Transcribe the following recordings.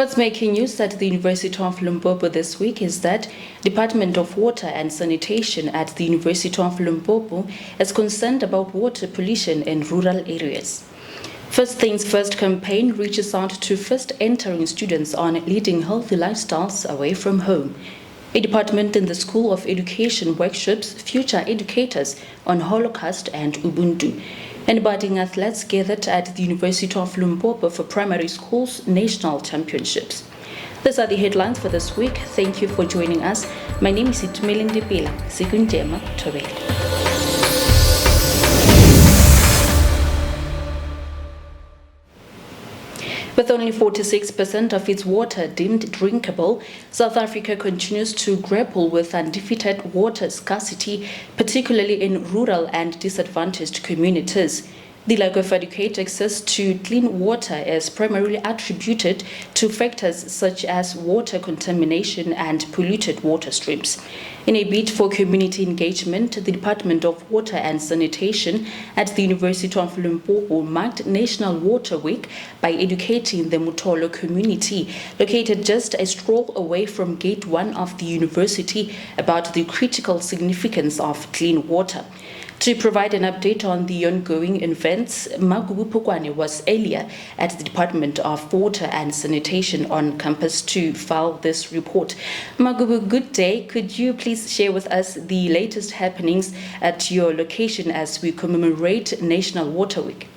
What's making news at the University of Limpopo this week is that Department of Water and Sanitation at the University of Limpopo is concerned about water pollution in rural areas. First Things First campaign reaches out to first entering students on leading healthy lifestyles away from home. A department in the School of Education workshops future educators on Holocaust and Ubuntu. And budding athletes gathered at the University of Limpopo for primary schools national championships. These are the headlines for this week. Thank you for joining us. My name is Itumelinde Pila. Sikunjema Tobeli. With only 46% of its water deemed drinkable, South Africa continues to grapple with undefeated water scarcity, particularly in rural and disadvantaged communities. The lack of adequate access to clean water is primarily attributed to factors such as water contamination and polluted water streams. In a bid for community engagement, the Department of Water and Sanitation at the University of Limpopo marked National Water Week by educating the Motolo community, located just a stroll away from Gate 1 of the university, about the critical significance of clean water. To provide an update on the ongoing events, Magubu Pukwane was earlier at the Department of Water and Sanitation on campus to file this report. Magubu, good day. Could you please share with us the latest happenings at your location as we commemorate National Water Week?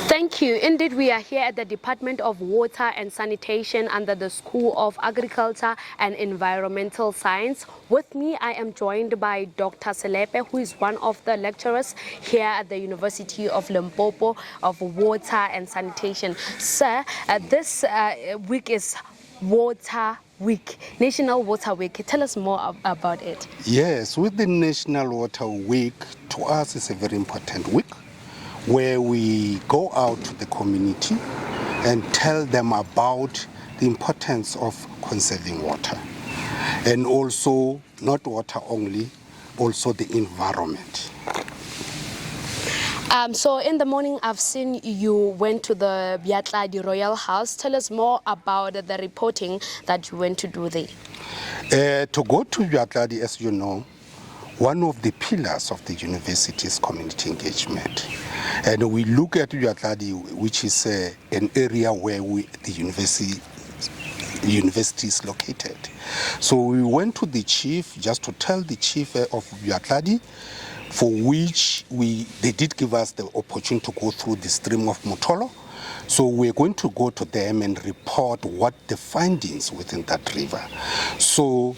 Thank you. Indeed, we are here at the Department of Water and Sanitation under the School of Agriculture and Environmental Science. With me, I am joined by Dr. Selepe, who is one of the lecturers here at the University of Limpopo of Water and Sanitation. Sir, this week is Water Week, National Water Week. Tell us more about it. Yes, with the National Water Week, to us it's a very important week, where we go out to the community and tell them about the importance of conserving water. And also, not water only, also the environment. So in the morning, I've seen you went to the Biatladi Royal House. Tell us more about the reporting that you went to do there. To go to Biatladi, as you know, one of the pillars of the university is community engagement. And we look at Biatladi, which is an area where the university is located. So we went to the chief just to tell the chief of Biatladi, for which they did give us the opportunity to go through the stream of Motolo. So we're going to go to them and report what the findings within that river. So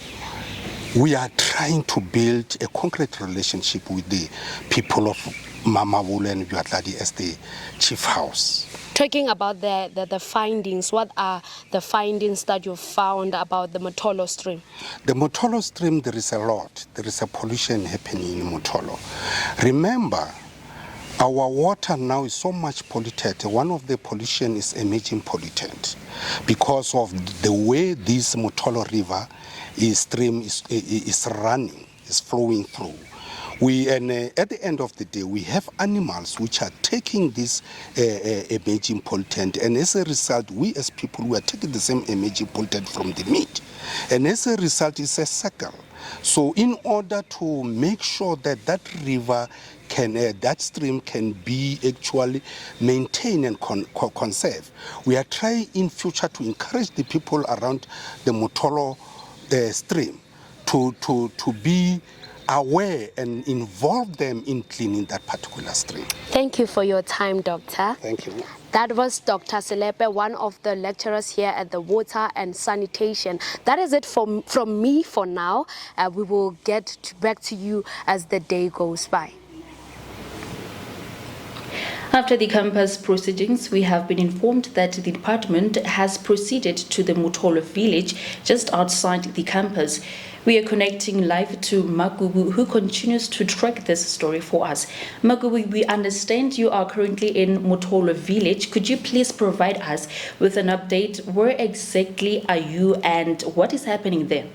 we are trying to build a concrete relationship with the people of Mamabulu and Biatladi as the chief house. Talking about the findings, what are the findings that you found about the Motolo stream? The Motolo stream, there is a lot. There is a pollution happening in Motolo. Remember, our water now is so much polluted. One of the pollution is emerging pollutant because of the way this Motolo river stream is running, is flowing through. At the end of the day, we have animals which are taking this emerging pollutant, and as a result, we as people, we are taking the same emerging pollutant from the meat. And as a result, it's a cycle. So in order to make sure that that river that stream can be actually maintained and conserved, we are trying in future to encourage the people around the Motolo stream to be aware and involve them in cleaning that particular stream. Thank you for your time, Doctor. Thank you. That was Dr. Selepe, one of the lecturers here at the Water and Sanitation. That is it from me for now. We will get back to you as the day goes by. After the campus proceedings, we have been informed that the department has proceeded to the Motolo village just outside the campus. We are connecting live to Magubu, who continues to track this story for us. Magubu, we understand you are currently in Motolo village. Could you please provide us with an update? Where exactly are you and what is happening there?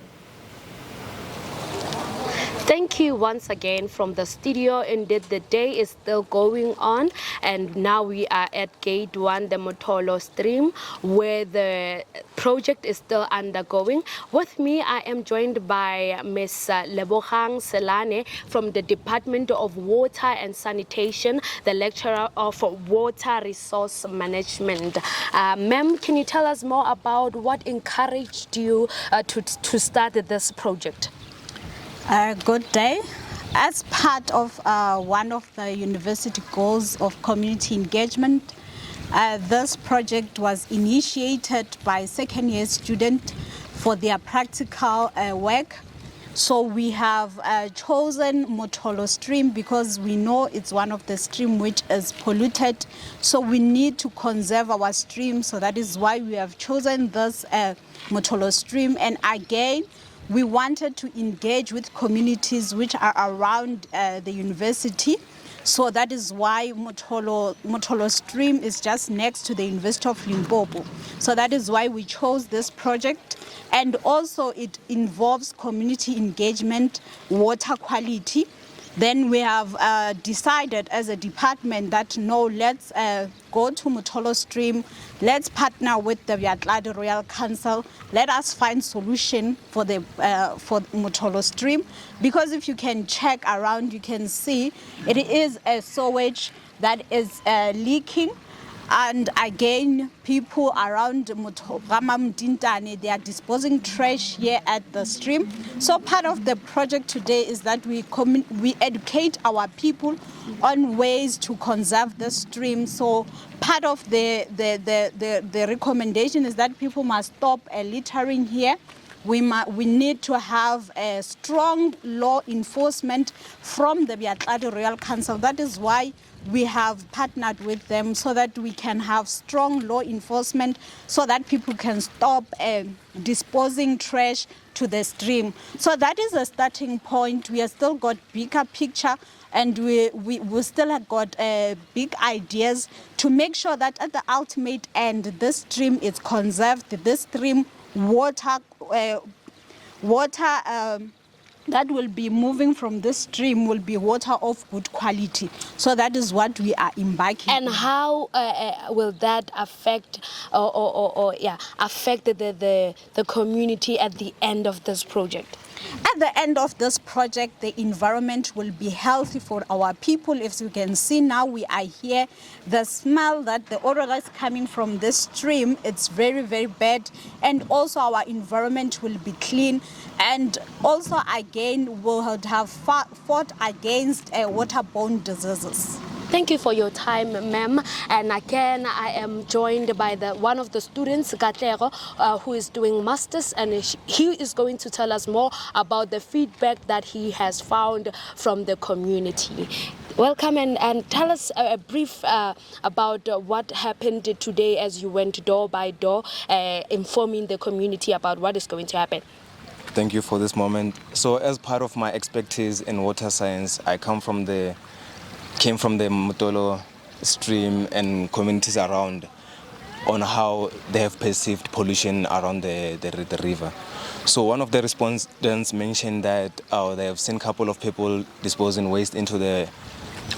Thank you once again from the studio. Indeed, the day is still going on, and now we are at Gate 1, the Motolo stream, where the project is still undergoing. With me, I am joined by Ms. Lebogang Selane from the Department of Water and Sanitation, the lecturer of Water Resource Management. Ma'am, can you tell us more about what encouraged you to start this project? Good day. As part of one of the university goals of community engagement, this project was initiated by second-year students for their practical work. So we have chosen Motolo stream because we know it's one of the stream which is polluted. So we need to conserve our stream. So that is why we have chosen this Motolo stream. And again, we wanted to engage with communities which are around the university. So that is why Motolo stream is just next to the University of Limpopo. So that is why we chose this project. And also it involves community engagement, water quality. Then we have decided as a department that no, let's go to Motolo stream, let's partner with the Viatladi Royal Council, let us find solution for Motolo stream, because if you can check around, you can see it is a sewage that is leaking. And again, people around Mutintane, they are disposing trash here at the stream. So part of the project today is that we educate our people on ways to conserve the stream. So part of the recommendation is that people must stop littering here. We need to have a strong law enforcement from the Viatladi Royal Council. That is why we have partnered with them, so that we can have strong law enforcement, so that people can stop disposing trash to the stream. So that is a starting point. We have still got bigger picture, and we still have got big ideas to make sure that at the ultimate end, this stream is conserved. This stream water that will be moving from this stream will be water of good quality. So that is what we are embarking on. And how will that affect affect the community at the end of this project? At the end of this project, the environment will be healthy for our people. If you can see now, we are here. The smell, the odor that's coming from this stream, it's very, very bad. And also our environment will be clean. And also, again, we'll have fought against waterborne diseases. Thank you for your time, ma'am. And again, I am joined by one of the students, Katlego, who is doing masters, and he is going to tell us more about the feedback that he has found from the community. Welcome, and tell us a brief about what happened today as you went door by door, informing the community about what is going to happen. Thank you for this moment. So as part of my expertise in water science, I came from the Motolo stream and communities around on how they have perceived pollution around the river. So one of the respondents mentioned that they have seen a couple of people disposing waste into the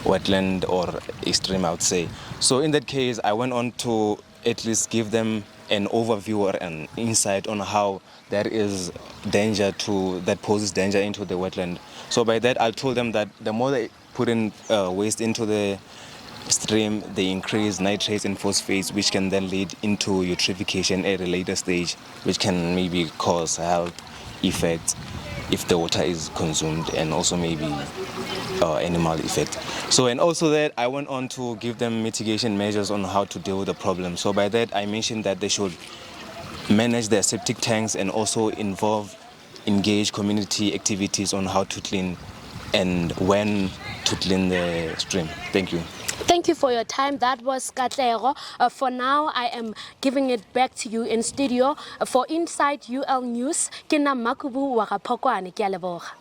wetland or stream, I would say. So in that case, I went on to at least give them an overview or an insight on how there is danger that poses danger into the wetland. So by that, I told them that the more they put in waste into the stream, they increase nitrates and phosphates, which can then lead into eutrophication at a later stage, which can maybe cause health effects if the water is consumed, and also maybe animal effect. So, and also that I went on to give them mitigation measures on how to deal with the problem. So by that, I mentioned that they should manage their septic tanks and also engage community activities on how to clean and when to clean the stream. Thank you. Thank you for your time. That was Katlego. For now, I am giving it back to you in studio. For Inside UL News, Kina Makubu Wakapokwane ke a leboga.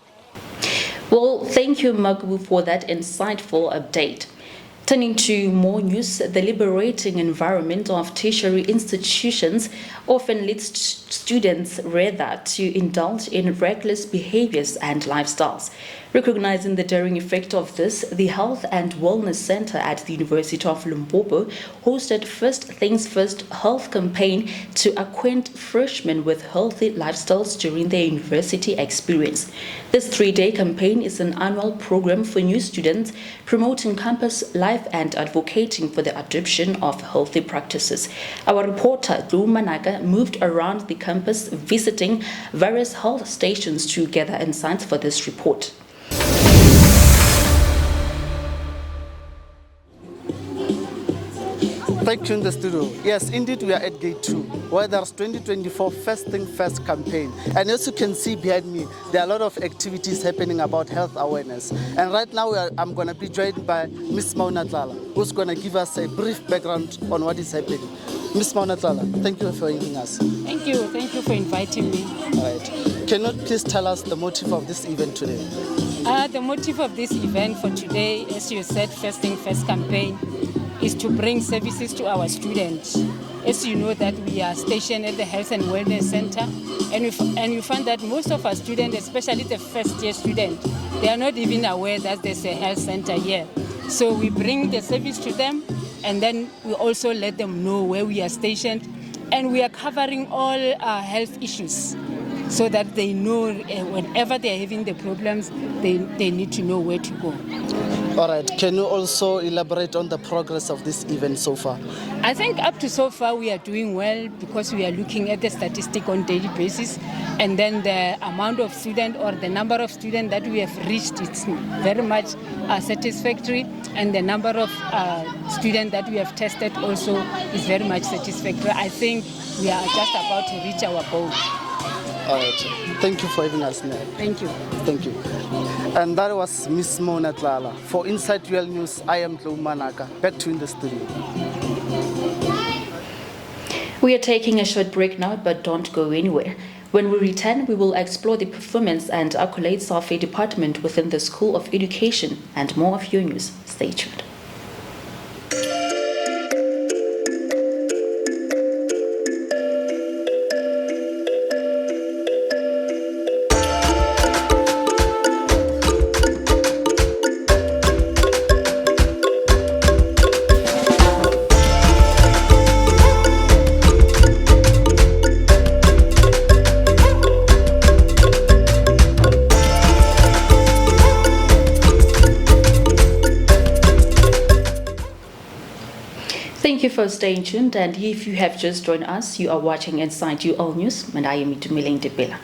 Well, thank you, Makubu, for that insightful update. Turning to more news, the liberating environment of tertiary institutions often leads students rather to indulge in reckless behaviors and lifestyles. Recognizing the daring effect of this, the Health and Wellness Center at the University of Limpopo hosted First Things First health campaign to acquaint freshmen with healthy lifestyles during their university experience. This 3-day campaign is an annual program for new students promoting campus life and advocating for the adoption of healthy practices. Our reporter, Lou Managa, moved around the campus visiting various health stations to gather insights for this report. Thank you in the studio. Yes, indeed, we are at Gate 2, where there's 2024 First Thing First campaign. And as you can see behind me, there are a lot of activities happening about health awareness. And right now, I'm going to be joined by Ms. Maunatlala, who's going to give us a brief background on what is happening. Ms. Maunatlala, thank you for joining us. Thank you for inviting me. All right. Can you please tell us the motive of this event today? The motive of this event for today, as you said, First Thing First campaign, is to bring services to our students. As you know that we are stationed at the Health and Wellness Center, and you find that most of our students, especially the first year students, they are not even aware that there's a health center here. So we bring the service to them, and then we also let them know where we are stationed, and we are covering all health issues, so that they know whenever they're having the problems, they need to know where to go. All right. Can you also elaborate on the progress of this event so far? I think up to so far we are doing well, because we are looking at the statistic on daily basis, and then the amount of students or the number of students that we have reached, it's very much satisfactory, and the number of students that we have tested also is very much satisfactory. I think we are just about to reach our goal. All right. Thank you for having us now. Thank you. Thank you. And that was Ms. Maunatlala. For Inside UL News, I am Lou Managa. Back to you in the studio. We are taking a short break now, but don't go anywhere. When we return, we will explore the performance and accolades of a department within the School of Education and more of your news. Stay tuned. Thank you for staying tuned, and if you have just joined us, you are watching Inside UL News, and I am Itumile Ndebela.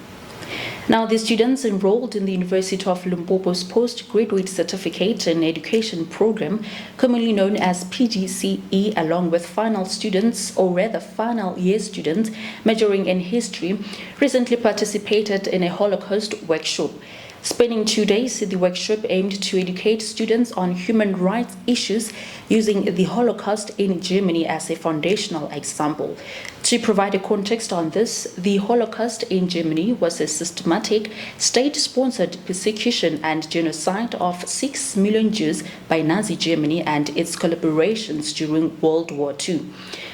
Now, the students enrolled in the University of Limpopo's postgraduate certificate in education program, commonly known as PGCE, along with final students, or rather final year students, majoring in history, recently participated in a Holocaust workshop. Spanning 2 days, the workshop aimed to educate students on human rights issues using the Holocaust in Germany as a foundational example. To provide a context on this, the Holocaust in Germany was a systematic, state-sponsored persecution and genocide of 6 million Jews by Nazi Germany and its collaborations during World War II.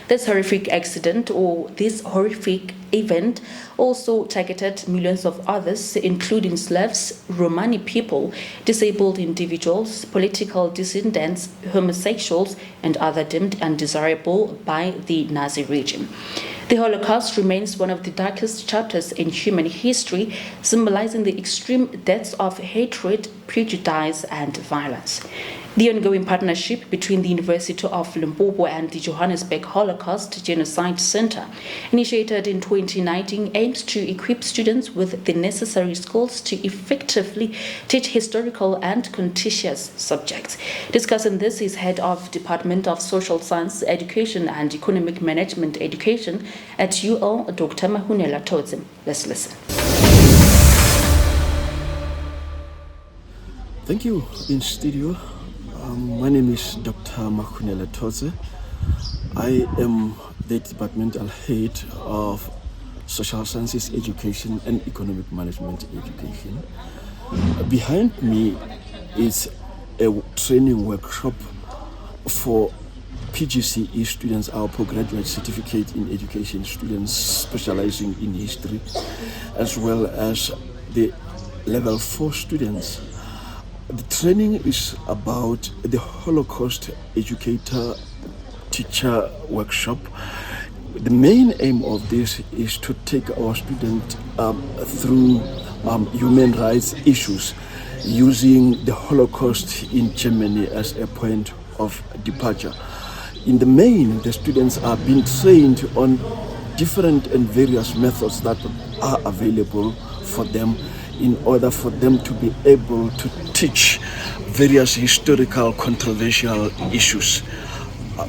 This horrific accident, or this horrific event, also targeted millions of others, including slaves, Romani people, disabled individuals, political dissidents, homosexuals, and other deemed undesirable by the Nazi regime. The Holocaust remains one of the darkest chapters in human history, symbolizing the extreme depths of hatred, prejudice, and violence. The ongoing partnership between the University of Limpopo and the Johannesburg Holocaust Genocide Center, initiated in 2019, aims to equip students with the necessary skills to effectively teach historical and contentious subjects. Discussing this is Head of Department of Social Science, Education and Economic Management Education at UL, Dr. Mahunela Todze. Let's listen. Thank you, in studio. My name is Dr. Mahunela Todze. I am the departmental head of Social Sciences Education and Economic Management Education. Behind me is a training workshop for PGCE students, our postgraduate certificate in education students specializing in history, as well as the level 4 students. The training is about the Holocaust Educator Teacher Workshop. The main aim of this is to take our students through human rights issues using the Holocaust in Germany as a point of departure. In the main, the students are being trained on different and various methods that are available for them in order for them to be able to teach various historical controversial issues.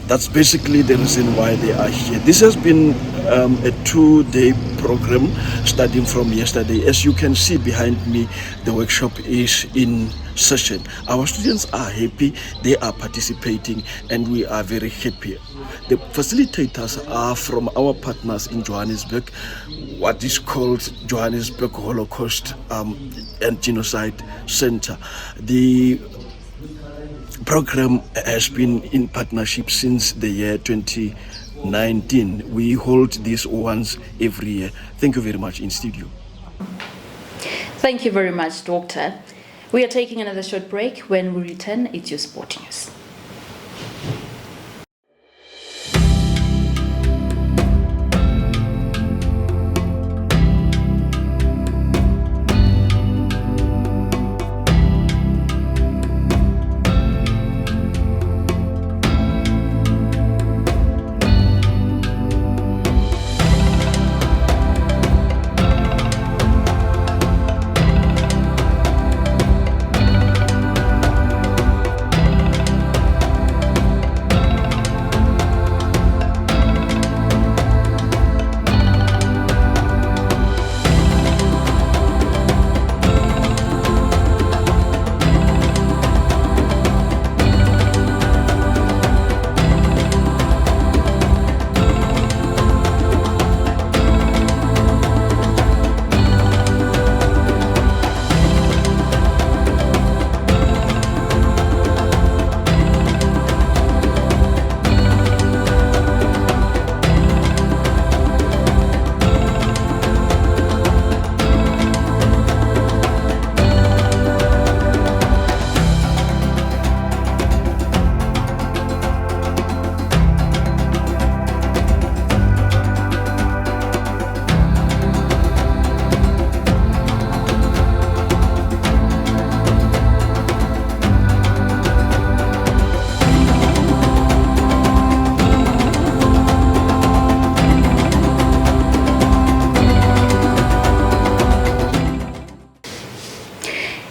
That's basically the reason why they are here. This has been a 2-day program starting from yesterday. As you can see behind me, the workshop is in session. Our students are happy, they are participating, and we are very happy. The facilitators are from our partners in Johannesburg, what is called Johannesburg Holocaust and Genocide Center. The program has been in partnership since the year 2019. We hold these once every year. Thank you very much. In studio. Thank you very much, Doctor. We are taking another short break. When we return, it's your sport news.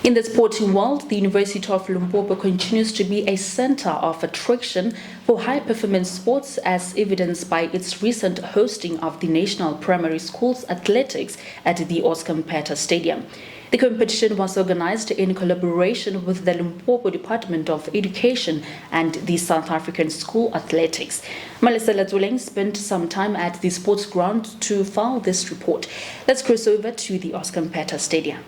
In the sporting world, the University of Limpopo continues to be a center of attraction for high-performance sports, as evidenced by its recent hosting of the National Primary Schools Athletics at the Oscar Mpeta Stadium. The competition was organized in collaboration with the Limpopo Department of Education and the South African School Athletics. Melissa Latuleng spent some time at the sports ground to file this report. Let's cross over to the Oscar Mpeta Stadium.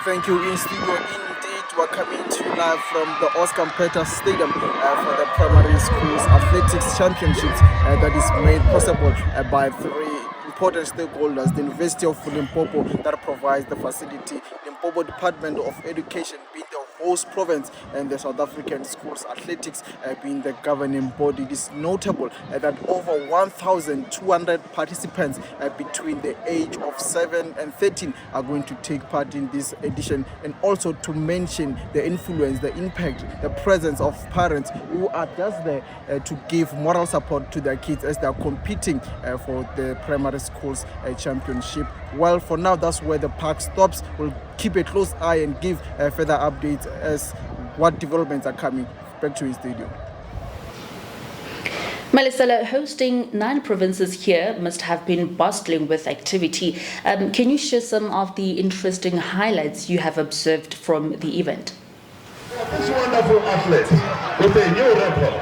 Thank you, in studio. Indeed, we're coming to you live from the Oscar Mpeta Stadium for the Primary Schools Athletics Championships that is made possible by three important stakeholders: the University of Limpopo, that provides the facility, Limpopo Department of Education being the host province, and the South African Schools Athletics being the governing body. It is notable that over 1,200 participants between the age of 7 and 13 are going to take part in this edition, and also to mention the influence, the impact, the presence of parents who are just there to give moral support to their kids as they are competing for the Primary Schools Championship. Well, for now, that's where the park stops. We'll keep a close eye and give further updates as what developments are coming. Back to his studio. Melissa, hosting 9 provinces here must have been bustling with activity. Can you share some of the interesting highlights you have observed from the event? This wonderful athlete with a new record.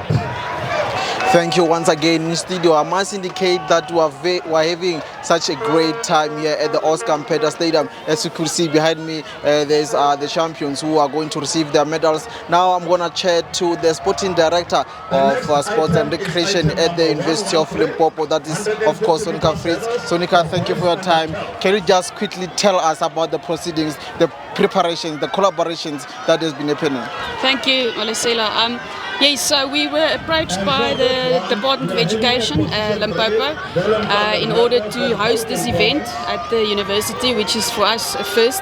Thank you once again in studio. I must indicate that we're having such a great time here at the Oscar Mpeta Stadium. As you could see behind me, there's the champions who are going to receive their medals. Now I'm going to chat to the sporting director of sports and recreation at the University of Limpopo. That is, of course, Sonika Fritz. Sonika, thank you for your time. Can you just quickly tell us about the proceedings, the preparations, the collaborations that has been happening? Thank you, Olisela. Yes, so we were approached by the Department of Education, Limpopo, in order to host this event at the university, which is for us a first.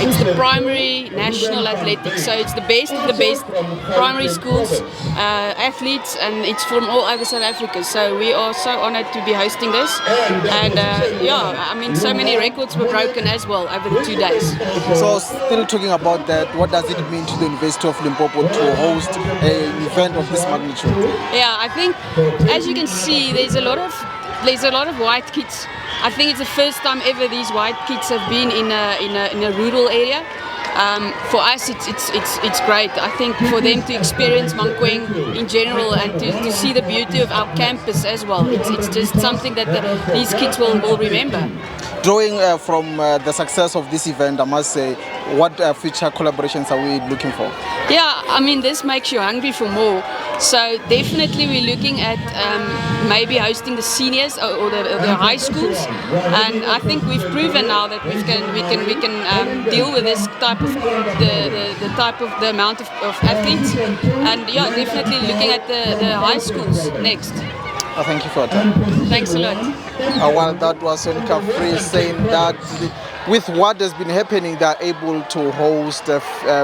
It's the primary national athletics, so it's the best of the best primary schools, athletes, and it's from all over South Africa. So we are so honored to be hosting this, and so many records were broken as well over the 2 days. So still talking about that, what does it mean to the University of Limpopo to host an event of this magnitude? Yeah, I think as you can see, there's a lot of white kids. I think it's the first time ever these white kids have been in a rural area. For us, it's great. I think for them to experience Mankweng in general and to see the beauty of our campus as well, it's just something that these kids will remember. Drawing from the success of this event, I must say, what future collaborations are we looking for? Yeah, I mean, this makes you hungry for more. So definitely we're looking at maybe hosting the seniors or the high schools, and I think we've proven now that we can deal with this type of the amount of athletes, and yeah, definitely looking at the high schools next. Thank you for your time. Thanks a lot. Well, that was Sonika Free saying that with what has been happening, they are able to host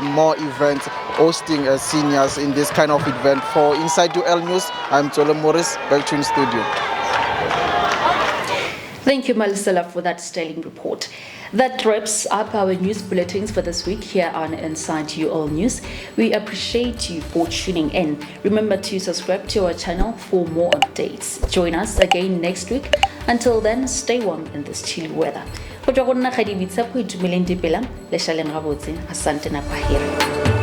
more events, hosting seniors in this kind of event. For Inside UL News, I'm Tole Morris, back to in studio. Thank you, Malisela, for that sterling report. That wraps up our news bulletins for this week here on Inside UL News. We appreciate you for tuning in. Remember to subscribe to our channel for more updates. Join us again next week. Until then, stay warm in this chilly weather. Go tswa go nna ga di bitsa go itumeleng dipela le shaleng gabotse. Asante na pahira.